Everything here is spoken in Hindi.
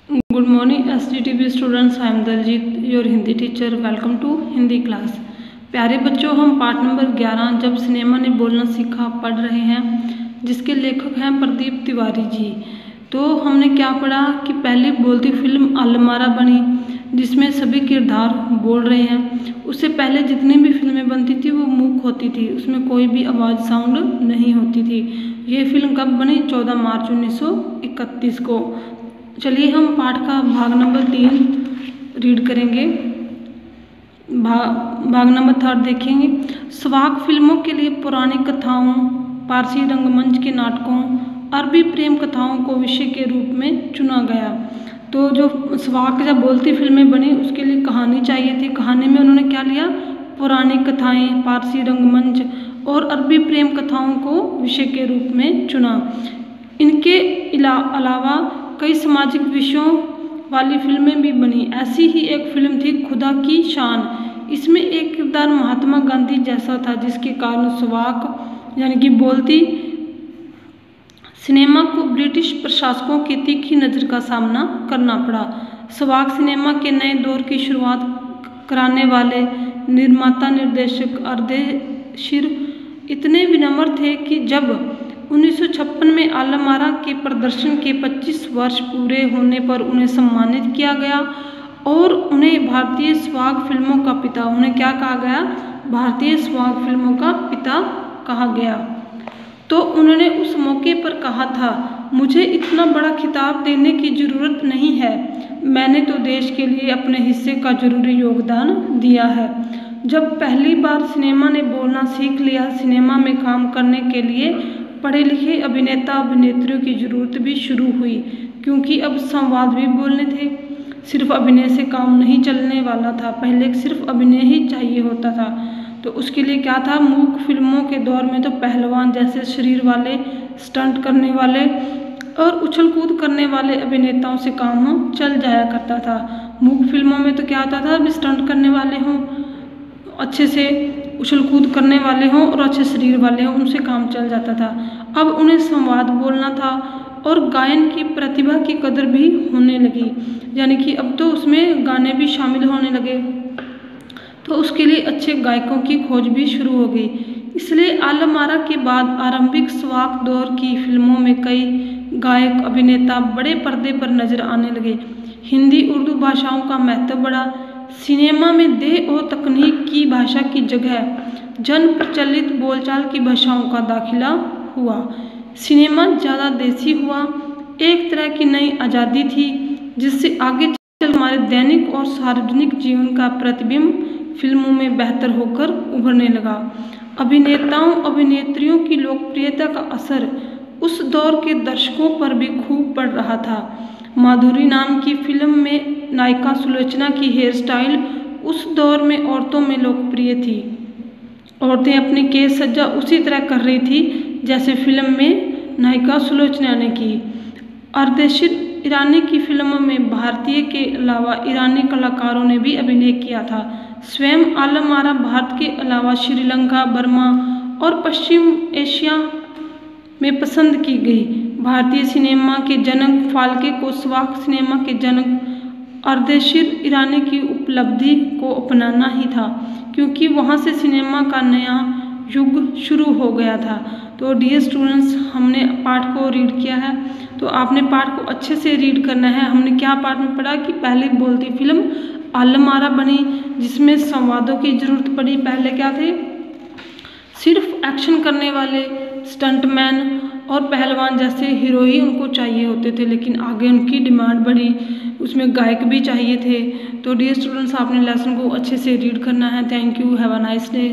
Good morning SGTB students, I am Daljit, your Hindi teacher. Welcome to Hindi class. प्यारे बच्चों, हम पाठ नंबर 11 जब सिनेमा ने बोलना सीखा पढ़ रहे हैं, जिसके लेखक हैं प्रदीप तिवारी जी. तो हमने क्या पढ़ा कि पहली बोलती फिल्म अलमारा बनी, जिसमें सभी किरदार बोल रहे हैं. उससे पहले जितनी भी फिल्में बनती थी वो मूक होती थी, उसमें कोई भी आवाज़ साउंड नहीं होती थी. ये फिल्म कब बनी? 14 मार्च 1931 को. चलिए हम पाठ का भाग नंबर 3 रीड करेंगे. भाग नंबर 3 देखेंगे. स्वाक फिल्मों के लिए पुरानी कथाओं, पारसी रंगमंच के नाटकों, अरबी प्रेम कथाओं को विषय के रूप में चुना गया. तो जो स्वाक जब बोलती फिल्में बनी उसके लिए कहानी चाहिए थी. कहानी में उन्होंने क्या लिया? पुरानी कथाएं, पारसी रंगमंच और अरबी प्रेम कथाओं को विषय के रूप में चुना. इनके अलावा कई सामाजिक विषयों वाली फिल्में भी बनी. ऐसी ही एक फिल्म थी खुदा की शान. इसमें एक किरदार महात्मा गांधी जैसा था, जिसके कारण स्वाक यानी कि बोलती सिनेमा को ब्रिटिश प्रशासकों की तीखी नज़र का सामना करना पड़ा. स्वाक सिनेमा के नए दौर की शुरुआत कराने वाले निर्माता निर्देशक अर्देशीर इतने विनम्र थे कि जब 1956 में अलमारा के प्रदर्शन के 25 वर्ष पूरे होने पर उन्हें सम्मानित किया गया और उन्हें भारतीय स्वाक फिल्मों का पिता, उन्हें क्या कहा गया? भारतीय स्वाक फिल्मों का पिता कहा गया. तो उन्होंने उस मौके पर कहा था, मुझे इतना बड़ा खिताब देने की ज़रूरत नहीं है, मैंने तो देश के लिए अपने हिस्से का जरूरी योगदान दिया है. जब पहली बार सिनेमा ने बोलना सीख लिया, सिनेमा में काम करने के लिए पढ़े लिखे अभिनेता अभिनेत्रियों की ज़रूरत भी शुरू हुई, क्योंकि अब संवाद भी बोलने थे. सिर्फ अभिनय से काम नहीं चलने वाला था. पहले सिर्फ अभिनय ही चाहिए होता था. तो उसके लिए क्या था? मूक फिल्मों के दौर में तो पहलवान जैसे शरीर वाले, स्टंट करने वाले और उछल कूद करने वाले अभिनेताओं से काम चल जाया करता था. मूक फिल्मों में तो क्या होता था? अभी स्टंट करने वाले हों, अच्छे से उछल कूद करने वाले हों और अच्छे शरीर वाले हों, उनसे काम चल जाता था. अब उन्हें संवाद बोलना था और गायन की प्रतिभा की कदर भी होने लगी, यानी कि अब तो उसमें गाने भी शामिल होने लगे. तो उसके लिए अच्छे गायकों की खोज भी शुरू हो गई. इसलिए अलमारा के बाद आरंभिक स्वाक दौर की फिल्मों में कई गायक अभिनेता बड़े पर्दे पर नजर आने लगे. हिंदी उर्दू भाषाओं का महत्व बढ़ा. सिनेमा में देह और तकनीक की भाषा की जगह जन प्रचलित बोलचाल की भाषाओं का दाखिला हुआ. सिनेमा ज़्यादा देसी हुआ. एक तरह की नई आज़ादी थी, जिससे आगे चल हमारे दैनिक और सार्वजनिक जीवन का प्रतिबिंब फिल्मों में बेहतर होकर उभरने लगा. अभिनेताओं अभिनेत्रियों की लोकप्रियता का असर उस दौर के दर्शकों पर भी खूब पड़ रहा था. माधुरी नाम की फिल्म में नायिका सुलोचना की हेयर स्टाइल उस दौर में औरतों में लोकप्रिय थी. औरतें अपने केस सज्जा उसी तरह कर रही थी जैसे फिल्म में नायिका सुलोचना ने की. अर्देशीर ईरानी की फिल्मों में भारतीय के अलावा ईरानी कलाकारों ने भी अभिनय किया था. स्वयं अलमारा भारत के अलावा श्रीलंका, बर्मा और पश्चिम एशिया में पसंद की गई. भारतीय सिनेमा के जनक फाल्के को स्वाक सिनेमा के जनक अर्देशीर ईरानी की उपलब्धि को अपनाना ही था, क्योंकि वहाँ से सिनेमा का नया युग शुरू हो गया था. तो डियर स्टूडेंट्स, हमने पाठ को रीड किया है, तो आपने पाठ को अच्छे से रीड करना है. हमने क्या पाठ में पढ़ा कि पहले बोलती फिल्म अलमारा बनी, जिसमें संवादों की ज़रूरत पड़ी. पहले क्या थे? सिर्फ एक्शन करने वाले स्टंटमैन और पहलवान जैसे हीरो ही उनको चाहिए होते थे, लेकिन आगे उनकी डिमांड बढ़ी, उसमें गायक भी चाहिए थे. तो डियर स्टूडेंट्स, आपने लेसन को अच्छे से रीड करना है. Thank you. Have a nice day.